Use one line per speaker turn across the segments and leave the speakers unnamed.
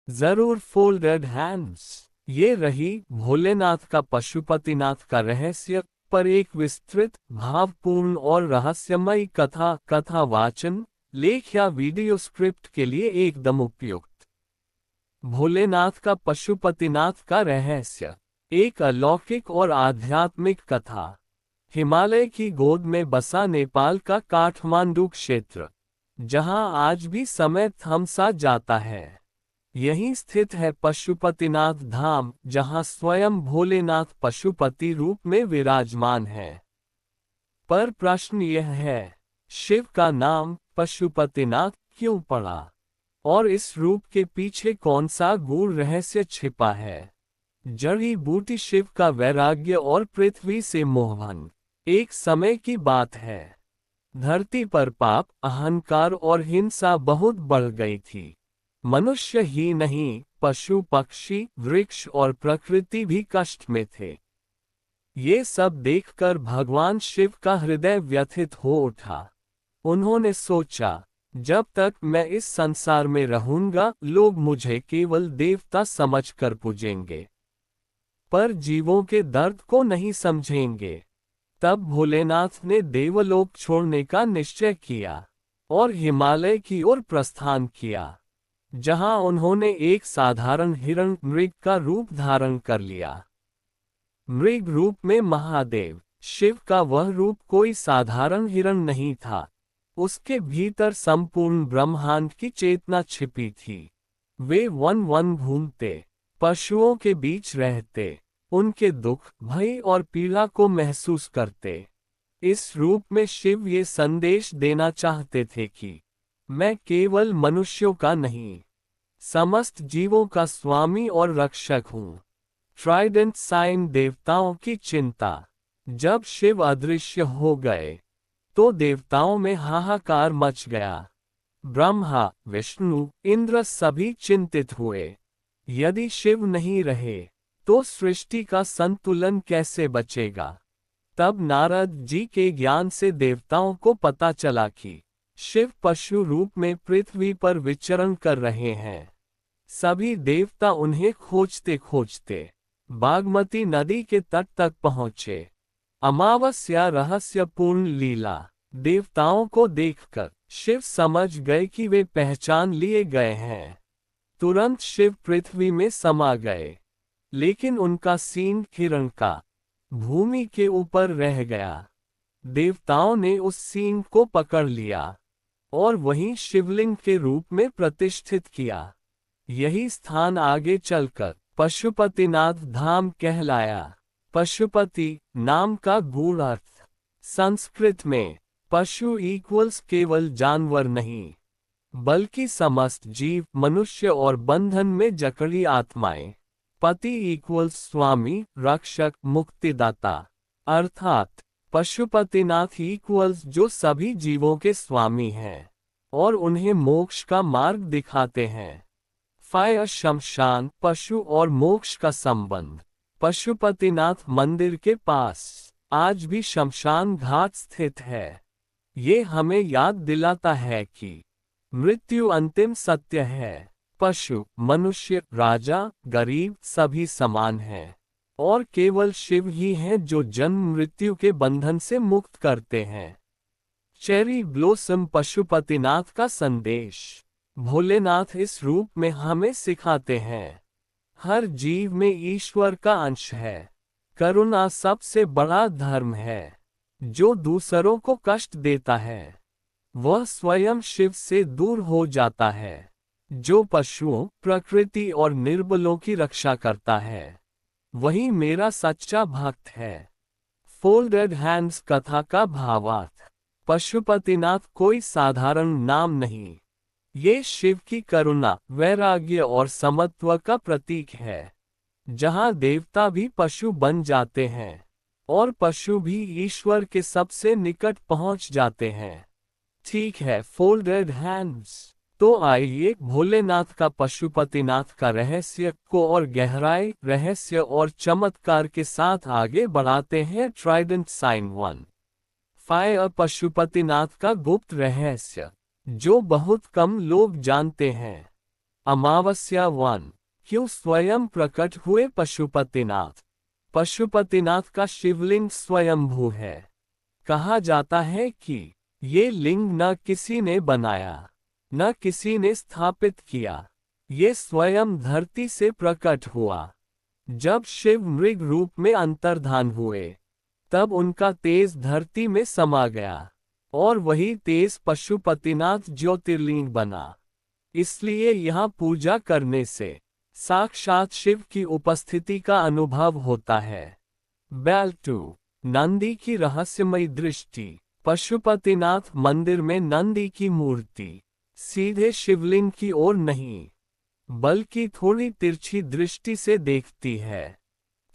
जरूर folded hands. ये रही भोलेनाथ का पशुपतिनाथ का रहस्य पर एक विस्तृत, भावपूर्ण और रहस्यमयी कथा वाचन, लेख या वीडियो स्क्रिप्ट के लिए एकदम उपयुक्त। भोलेनाथ का पशुपतिनाथ का रहस्य। एक अलौकिक और आध्यात्मिक कथा। हिमालय की गोद में बसा नेपाल का काठमांडू क्षेत्र, जहां आज भी समय थम सा जाता है। यहीं स्थित है पशुपतिनाथ धाम, जहां स्वयं भोलेनाथ पशुपति रूप में विराजमान है। पर प्रश्न यह है, शिव का नाम पशुपतिनाथ क्यों पड़ा? और इस रूप के पीछे कौन सा गूढ़ रहस्य छिपा है? जड़ी बूटी। शिव का वैराग्य और पृथ्वी से मोहन। एक समय की बात है, धरती पर पाप, अहंकार और हिंसा बहुत बढ़ गई थी। मनुष्य ही नहीं, पशु पक्षी, वृक्ष और प्रकृति भी कष्ट में थे। ये सब देखकर भगवान शिव का हृदय व्यथित हो उठा। उन्होंने सोचा, जब तक मैं इस संसार में रहूंगा, लोग मुझे केवल देवता समझकर पूजेंगे, पर जीवों के दर्द को नहीं समझेंगे। तब भोलेनाथ ने देवलोक छोड़ने का निश्चय किया और हिमालय की ओर प्रस्थान किया, जहां उन्होंने एक साधारण हिरण मृग का रूप धारण कर लिया। मृग रूप में महादेव शिव का वह रूप कोई साधारण हिरण नहीं था। उसके भीतर संपूर्ण ब्रह्मांड की चेतना छिपी थी। वे वन वन घूमते, पशुओं के बीच रहते, उनके दुख, भय और पीड़ा को महसूस करते। इस रूप में शिव ये संदेश देना चाहते थे कि मैं केवल मनुष्यों का नहीं, समस्त जीवों का स्वामी और रक्षक हूँ। Trident sign. देवताओं की चिंता। जब शिव अदृश्य हो गए, तो देवताओं में हाहाकार मच गया। ब्रह्मा, विष्णु, इंद्र सभी चिंतित हुए। यदि शिव नहीं रहे, तो सृष्टि का संतुलन कैसे बचेगा? तब नारद जी के ज्ञान से देवताओं को पता चला कि शिव पशु रूप में पृथ्वी पर विचरण कर रहे हैं। सभी देवता उन्हें खोजते खोजते बागमती नदी के तट तक पहुंचे। अमावस्या रहस्यपूर्ण लीला। देवताओं को देखकर शिव समझ गए कि वे पहचान लिए गए हैं। तुरंत शिव पृथ्वी में समा गए, लेकिन उनका सींग हिरण का भूमि के ऊपर रह गया। देवताओं ने उस सींग को पकड़ लिया और वहीं शिवलिंग के रूप में प्रतिष्ठित किया। यही स्थान आगे चलकर पशुपतिनाथ धाम कहलाया। पशुपति नाम का गूढ़ अर्थ। संस्कृत में पशु इक्वल्स केवल जानवर नहीं, बल्कि समस्त जीव, मनुष्य और बंधन में जकड़ी आत्माएं। पति इक्वल्स स्वामी, रक्षक, मुक्तिदाता। अर्थात पशुपतिनाथ इक्वल्स जो सभी जीवों के स्वामी हैं और उन्हें मोक्ष का मार्ग दिखाते हैं। फायर शमशान। पशु और मोक्ष का संबंध। पशुपतिनाथ मंदिर के पास आज भी शमशान घाट स्थित है। ये हमें याद दिलाता है कि मृत्यु अंतिम सत्य है। पशु, मनुष्य, राजा, गरीब सभी समान हैं, और केवल शिव ही हैं जो जन्म मृत्यु के बंधन से मुक्त करते हैं। Cherry blossom. पशुपतिनाथ का संदेश। भोलेनाथ इस रूप में हमें सिखाते हैं, हर जीव में ईश्वर का अंश है। करुणा सबसे बड़ा धर्म है। जो दूसरों को कष्ट देता है, वह स्वयं शिव से दूर हो जाता है। जो पशुओं, प्रकृति और निर्बलों की रक्षा करता है, वही मेरा सच्चा भक्त है। फोल्डेड हैंड्स कथा का भावार्थ। पशुपतिनाथ कोई साधारण नाम नहीं, ये शिव की करुणा, वैराग्य और समत्व का प्रतीक है। जहाँ देवता भी पशु बन जाते हैं और पशु भी ईश्वर के सबसे निकट पहुँच जाते हैं। ठीक है, फोल्डेड हैंड्स। तो आइए भोलेनाथ का पशुपतिनाथ का रहस्य को और गहराई, रहस्य और चमत्कार के साथ आगे बढ़ाते हैं। Trident sign 1। फायर। पशुपतिनाथ का गुप्त रहस्य जो बहुत कम लोग जानते हैं। अमावस्या 1। क्यों स्वयं प्रकट हुए पशुपतिनाथ? पशुपतिनाथ का शिवलिंग स्वयंभू है। कहा जाता है कि ये लिंग न किसी ने बनाया, न किसी ने स्थापित किया। ये स्वयं धरती से प्रकट हुआ। जब शिव मृग रूप में अंतर्धान हुए, तब उनका तेज धरती में समा गया, और वही तेज पशुपतिनाथ ज्योतिर्लिंग बना। इसलिए यहाँ पूजा करने से साक्षात शिव की उपस्थिति का अनुभव होता है। बैल 2। नंदी की रहस्यमयी दृष्टि। पशुपतिनाथ मंदिर में नंदी की मूर्ति सीधे शिवलिंग की ओर नहीं, बल्कि थोड़ी तिरछी दृष्टि से देखती है।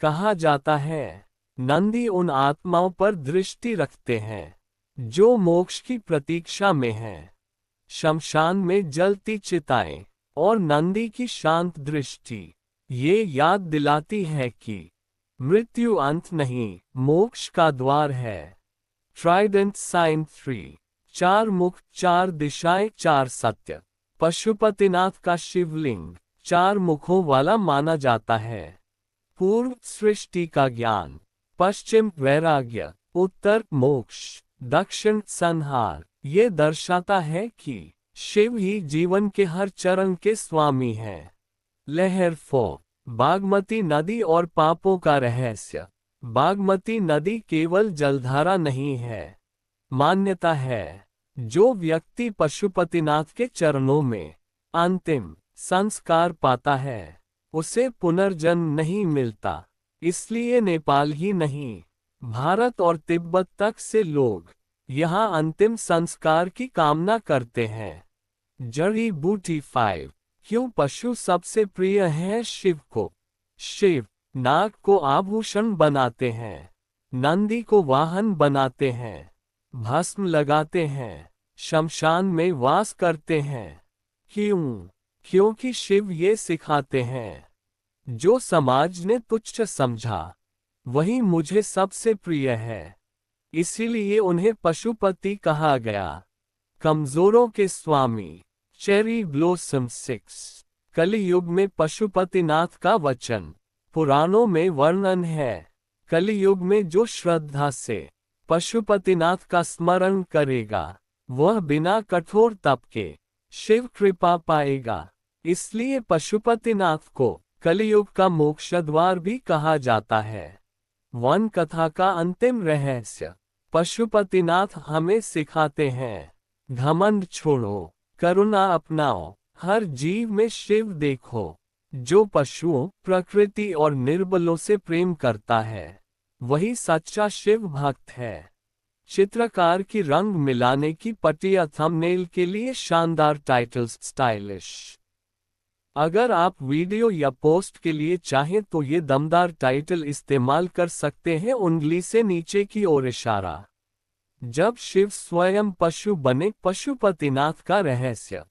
कहा जाता है, नंदी उन आत्माओं पर दृष्टि रखते हैं जो मोक्ष की प्रतीक्षा में हैं। शमशान में जलती चिताएं और नंदी की शांत दृष्टि ये याद दिलाती है कि मृत्यु अंत नहीं, मोक्ष का द्वार है। Trident sign 3। 4 मुख, 4 दिशाएं, 4 सत्य। पशुपतिनाथ का शिवलिंग 4 मुखों वाला माना जाता है। पूर्व सृष्टि का ज्ञान, पश्चिम वैराग्य, उत्तर मोक्ष, दक्षिण संहार। ये दर्शाता है कि शिव ही जीवन के हर चरण के स्वामी हैं। लहर 4। बागमती नदी और पापों का रहस्य। बागमती नदी केवल जलधारा नहीं है। मान्यता है, जो व्यक्ति पशुपतिनाथ के चरणों में अंतिम संस्कार पाता है, उसे पुनर्जन्म नहीं मिलता। इसलिए नेपाल ही नहीं, भारत और तिब्बत तक से लोग यहाँ अंतिम संस्कार की कामना करते हैं। जड़ी बूटी 5। क्यों पशु सबसे प्रिय है शिव को? शिव नाग को आभूषण बनाते हैं, नंदी को वाहन बनाते हैं, भस्म लगाते हैं, शमशान में वास करते हैं। क्यों? क्योंकि शिव ये सिखाते हैं, जो समाज ने तुच्छ समझा वही मुझे सबसे प्रिय है। इसीलिए उन्हें पशुपति कहा गया। कमजोरों के स्वामी। Cherry blossom 6। कलियुग में पशुपतिनाथ का वचन पुराणों में वर्णन है। कलियुग में जो श्रद्धा से पशुपतिनाथ का स्मरण करेगा, वह बिना कठोर तप के शिव कृपा पाएगा। इसलिए पशुपतिनाथ को कलियुग का मोक्ष द्वार भी कहा जाता है। वन कथा का अंतिम रहस्य। पशुपतिनाथ हमें सिखाते हैं, घमंड छोड़ो, करुणा अपनाओ, हर जीव में शिव देखो। जो पशुओं, प्रकृति और निर्बलों से प्रेम करता है, वही सच्चा शिव भक्त है। चित्रकार की रंग मिलाने की पटिया थंबनेल के लिए शानदार टाइटल्स, स्टाइलिश। अगर आप वीडियो या पोस्ट के लिए चाहें तो ये दमदार टाइटल इस्तेमाल कर सकते हैं। उंगली से नीचे की ओर इशारा। जब शिव स्वयं पशु बने, पशुपतिनाथ का रहस्य।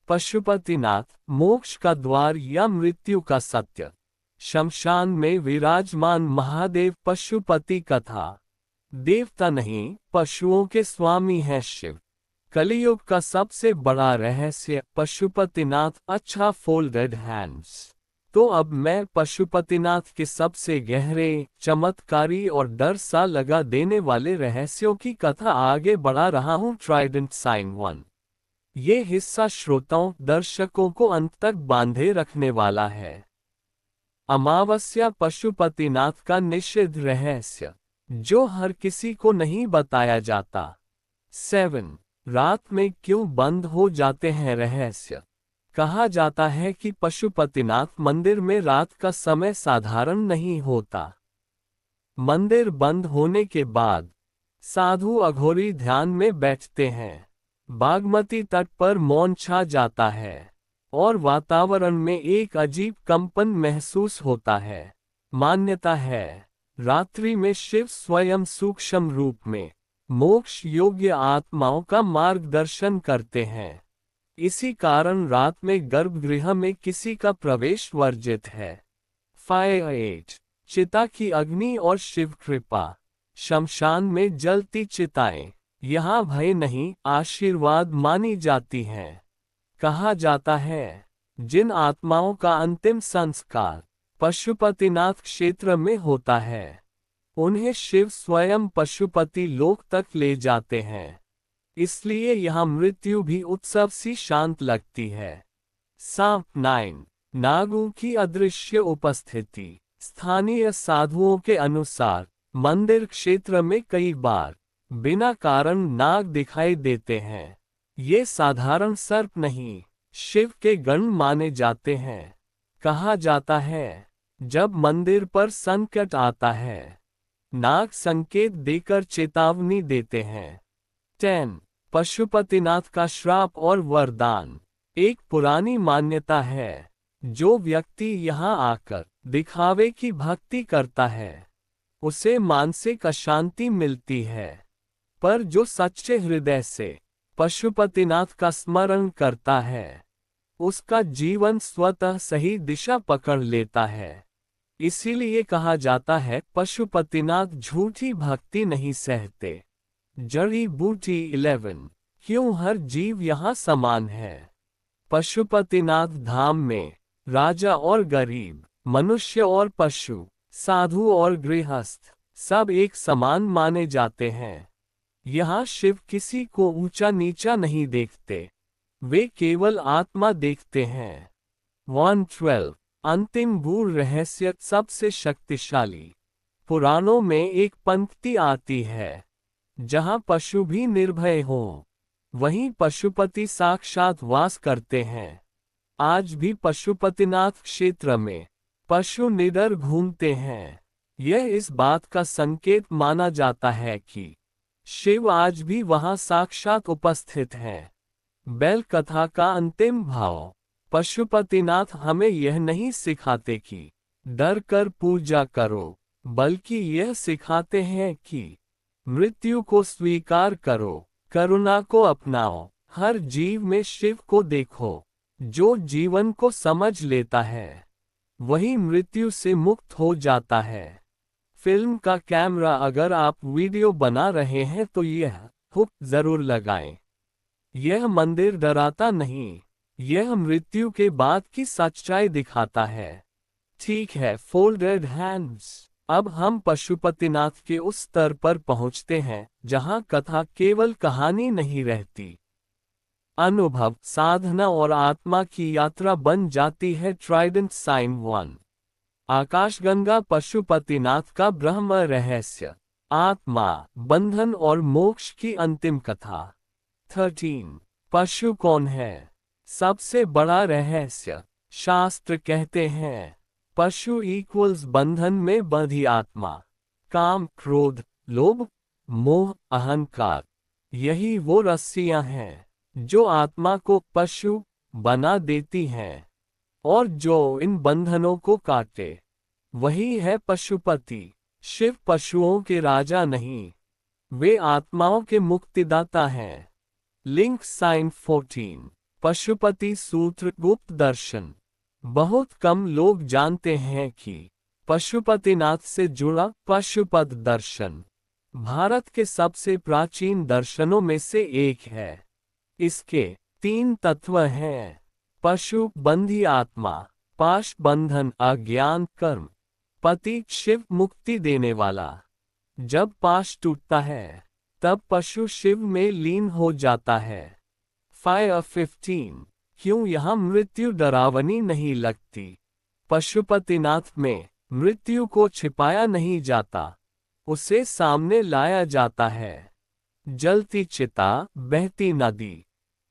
पशुपतिनाथ मोक्ष का द्वार या मृत्यु का सत्य। शमशान में विराजमान महादेव पशुपति कथा। देवता नहीं, पशुओं के स्वामी है शिव। कलियुग का सबसे बड़ा रहस्य पशुपतिनाथ। अच्छा फोल्डेड हैंड्स। तो अब मैं पशुपतिनाथ के सबसे गहरे, चमत्कारी और डर सा लगा देने वाले रहस्यों की कथा आगे बढ़ा रहा हूँ। Trident sign 1। ये हिस्सा श्रोताओं, दर्शकों को अंत तक बांधे रखने वाला है। अमावस्या पशुपतिनाथ का निषिद्ध रहस्य, जो हर किसी को नहीं बताया जाता। 7। रात में क्यों बंद हो जाते हैं रहस्य। कहा जाता है कि पशुपतिनाथ मंदिर में रात का समय साधारण नहीं होता। मंदिर बंद होने के बाद साधु अघोरी ध्यान में बैठते हैं। बागमती तट पर मौन छा जाता है और वातावरण में एक अजीब कंपन महसूस होता है। मान्यता है, रात्रि में शिव स्वयं सूक्ष्म रूप में मोक्ष योग्य आत्माओं का मार्गदर्शन करते हैं। इसी कारण रात में गर्भगृह में किसी का प्रवेश वर्जित है। 5. चिता की अग्नि और शिव कृपा। शमशान में जलती चिताएं यहाँ भय नहीं, आशीर्वाद मानी जाती हैं। कहा जाता है, जिन आत्माओं का अंतिम संस्कार पशुपतिनाथ क्षेत्र में होता है, उन्हें शिव स्वयं पशुपति लोक तक ले जाते हैं। इसलिए यहाँ मृत्यु भी उत्सव सी शांत लगती है। सांप 9 नागों की अदृश्य उपस्थिति। स्थानीय साधुओं के अनुसार मंदिर क्षेत्र में कई बार बिना कारण नाग दिखाई देते हैं। ये साधारण सर्प नहीं, शिव के गण माने जाते हैं। कहा जाता है, जब मंदिर पर संकट आता है, नाग संकेत देकर चेतावनी देते हैं। 10 पशुपतिनाथ का श्राप और वरदान। एक पुरानी मान्यता है, जो व्यक्ति यहाँ आकर दिखावे की भक्ति करता है, उसे मानसिक अशांति मिलती है। पर जो सच्चे हृदय से पशुपतिनाथ का स्मरण करता है, उसका जीवन स्वतः सही दिशा पकड़ लेता है। इसीलिए कहा जाता है, पशुपतिनाथ झूठी भक्ति नहीं सहते। जड़ी बूटी 11 क्यों हर जीव यहाँ समान है। पशुपतिनाथ धाम में राजा और गरीब, मनुष्य और पशु, साधु और गृहस्थ सब एक समान माने जाते हैं। यहाँ शिव किसी को ऊंचा नीचा नहीं देखते, वे केवल आत्मा देखते हैं। 112 अंतिम गूढ़ रहस्य सबसे शक्तिशाली। पुराणों में एक पंक्ति आती है, जहाँ पशु भी निर्भय हो, वहीं पशुपति साक्षात वास करते हैं। आज भी पशुपतिनाथ क्षेत्र में पशु निडर घूमते हैं। यह इस बात का संकेत माना जाता है कि शिव आज भी वहां साक्षात उपस्थित हैं। बैल कथा का अंतिम भाव। पशुपतिनाथ हमें यह नहीं सिखाते कि डर कर पूजा करो, बल्कि यह सिखाते हैं कि मृत्यु को स्वीकार करो, करुणा को अपनाओ, हर जीव में शिव को देखो। जो जीवन को समझ लेता है, वही मृत्यु से मुक्त हो जाता है। फिल्म का कैमरा अगर आप वीडियो बना रहे हैं तो यह हुक जरूर लगाएं। यह मंदिर डराता नहीं, यह मृत्यु के बाद की सच्चाई दिखाता है। ठीक है, फोल्डेड हैंड्स। अब हम पशुपतिनाथ के उस स्तर पर पहुंचते हैं जहां कथा केवल कहानी नहीं रहती, अनुभव, साधना और आत्मा की यात्रा बन जाती है। ट्राइडेंट साइन 1 आकाशगंगा पशुपतिनाथ का ब्रह्म रहस्य। आत्मा, बंधन और मोक्ष की अंतिम कथा। 13 पशु कौन है? सबसे बड़ा रहस्य। शास्त्र कहते हैं, पशु इक्वल्स बंधन में बंधी आत्मा। काम, क्रोध, लोभ, मोह, अहंकार, यही वो रस्सियां हैं जो आत्मा को पशु बना देती हैं, और जो इन बंधनों को काटे, वही है पशुपति। शिव पशुओं के राजा नहीं, वे आत्माओं के मुक्तिदाता हैं। लिंक साइन 14 पशुपति सूत्र गुप्त दर्शन। बहुत कम लोग जानते हैं कि पशुपतिनाथ से जुड़ा पशुपत दर्शन भारत के सबसे प्राचीन दर्शनों में से एक है। इसके 3 तत्व हैं: पशु बंधी आत्मा, पाश बंधन अज्ञान कर्म, पति शिव मुक्ति देने वाला। जब पाश टूटता है, तब पशु शिव में लीन हो जाता है। 5:15 क्यों यहाँ मृत्यु डरावनी नहीं लगती? पशुपतिनाथ में मृत्यु को छिपाया नहीं जाता, उसे सामने लाया जाता है। जलती चिता, बहती नदी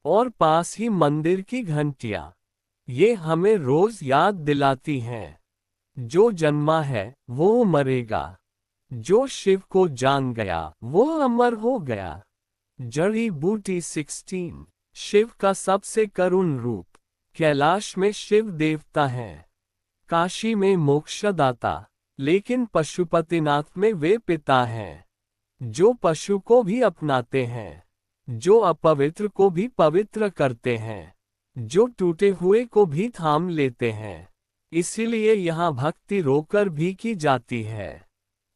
और पास ही मंदिर की घंटियां, ये हमें रोज याद दिलाती हैं, जो जन्मा है वो मरेगा, जो शिव को जान गया वो अमर हो गया। जड़ी बूटी 16 शिव का सबसे करुण रूप। कैलाश में शिव देवता हैं, काशी में मोक्षदाता, लेकिन पशुपतिनाथ में वे पिता हैं, जो पशु को भी अपनाते हैं, जो अपवित्र को भी पवित्र करते हैं, जो टूटे हुए को भी थाम लेते हैं। इसीलिए यहाँ भक्ति रोकर भी की जाती है।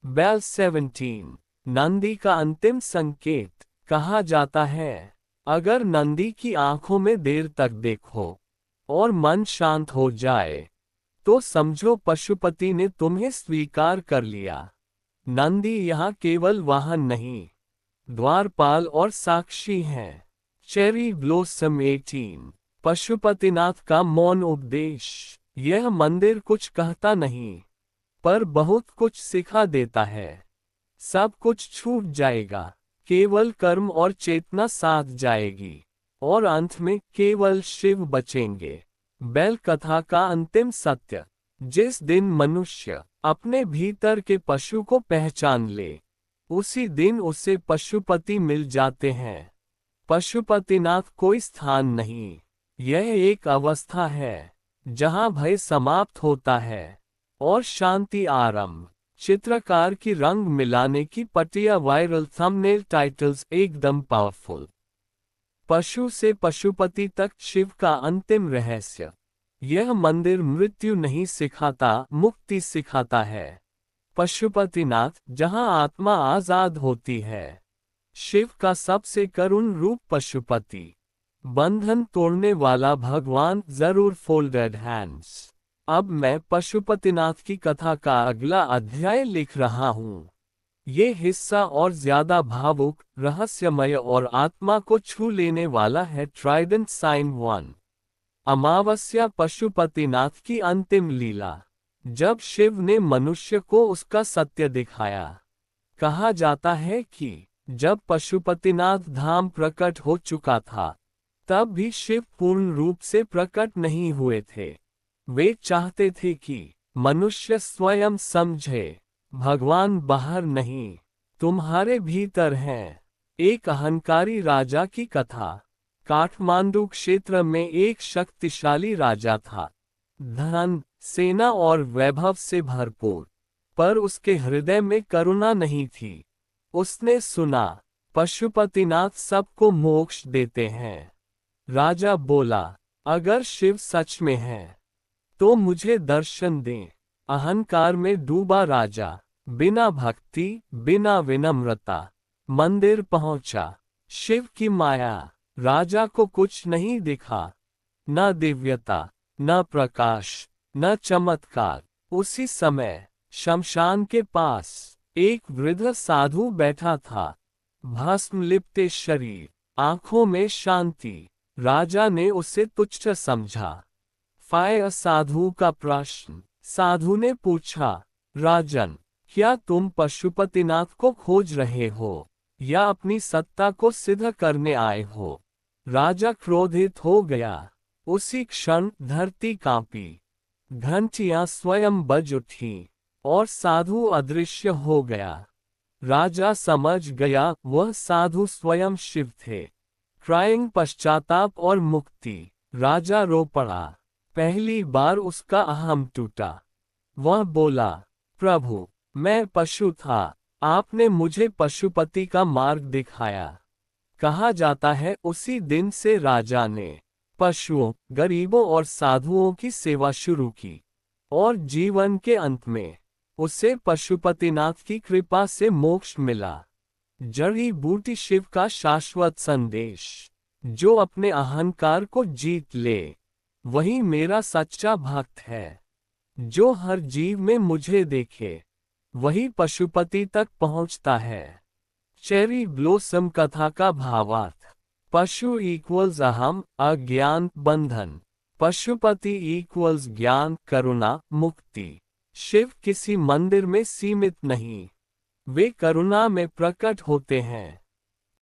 बेल 17 नंदी का अंतिम संकेत। कहा जाता है, अगर नंदी की आंखों में देर तक देखो, और मन शांत हो जाए, तो समझो पशुपति ने तुम्हें स्वीकार कर लिया। नंदी यहाँ केवल वाहन नहीं, द्वारपाल और साक्षी हैं। Cherry blossom 18। पशुपतिनाथ का मौन उपदेश। यह मंदिर कुछ कहता नहीं, पर बहुत कुछ सिखा देता है। सब कुछ छूट जाएगा, केवल कर्म और चेतना साथ जाएगी, और अंत में केवल शिव बचेंगे। बैल कथा का अंतिम सत्य। जिस दिन मनुष्य अपने भीतर के पशु को पहचान ले, उसी दिन उसे पशुपति मिल जाते हैं। पशुपतिनाथ कोई स्थान नहीं, यह एक अवस्था है जहां भय समाप्त होता है और शांति आरंभ। चित्रकार की रंग मिलाने की पटिया। वायरल थंबनेल टाइटल्स एकदम पावरफुल। पशु से पशुपति तक शिव का अंतिम रहस्य। यह मंदिर मृत्यु नहीं सिखाता, मुक्ति सिखाता है। पशुपतिनाथ, जहां आत्मा आजाद होती है। शिव का सबसे करुण रूप पशुपति, बंधन तोड़ने वाला भगवान, जरूर फोल्डेड हैंड्स। अब मैं पशुपतिनाथ की कथा का अगला अध्याय लिख रहा हूँ। ये हिस्सा और ज्यादा भावुक, रहस्यमय और आत्मा को छू लेने वाला है। Trident sign 1। अमावस्या। पशुपतिनाथ की अंतिम लीला। जब शिव ने मनुष्य को उसका सत्य दिखाया। कहा जाता है कि जब पशुपतिनाथ धाम प्रकट हो चुका था, तब भी शिव पूर्ण रूप से प्रकट नहीं हुए थे। वे चाहते थे कि मनुष्य स्वयं समझे, भगवान बाहर नहीं, तुम्हारे भीतर है। एक अहंकारी राजा की कथा। काठमांडू क्षेत्र में एक शक्तिशाली राजा था, धन, सेना और वैभव से भरपूर, पर उसके हृदय में करुणा नहीं थी। उसने सुना, पशुपतिनाथ सबको मोक्ष देते हैं। राजा बोला, अगर शिव सच में है, तो मुझे दर्शन दें। अहंकार में डूबा राजा बिना भक्ति, बिना विनम्रता मंदिर पहुंचा। शिव की माया। राजा को कुछ नहीं दिखा, न दिव्यता, न प्रकाश, न चमत्कार। उसी समय शमशान के पास एक वृद्ध साधु बैठा था, भस्म लिपटे शरीर, आंखों में शांति। राजा ने उसे तुच्छ समझा। फाय साधु का प्रश्न। साधु ने पूछा, राजन, क्या तुम पशुपतिनाथ को खोज रहे हो, या अपनी सत्ता को सिद्ध करने आए हो? राजा क्रोधित हो गया। उसी क्षण धरती कांपी, घंटियां स्वयं बज उठी, और साधु अदृश्य हो गया। राजा समझ गया वह साधु स्वयं शिव थे। क्राइंग, पश्चाताप और मुक्ति। राजा रो पड़ा। पहली बार उसका अहम टूटा। वह बोला, प्रभु, मैं पशु था, आपने मुझे पशुपति का मार्ग दिखाया। कहा जाता है उसी दिन से राजा ने पशुओं, गरीबों और साधुओं की सेवा शुरू की, और जीवन के अंत में उसे पशुपतिनाथ की कृपा से मोक्ष मिला। जड़ी बूटी शिव का शाश्वत संदेश। जो अपने अहंकार को जीत ले, वही मेरा सच्चा भक्त है। जो हर जीव में मुझे देखे, वही पशुपति तक पहुंचता है। चेरी ब्लॉसम कथा का भावार्थ। पशु इक्वल्स अहम, अज्ञान, बंधन। पशुपति इक्वल्स ज्ञान, करुणा, मुक्ति। शिव किसी मंदिर में सीमित नहीं, वे करुणा में प्रकट होते हैं।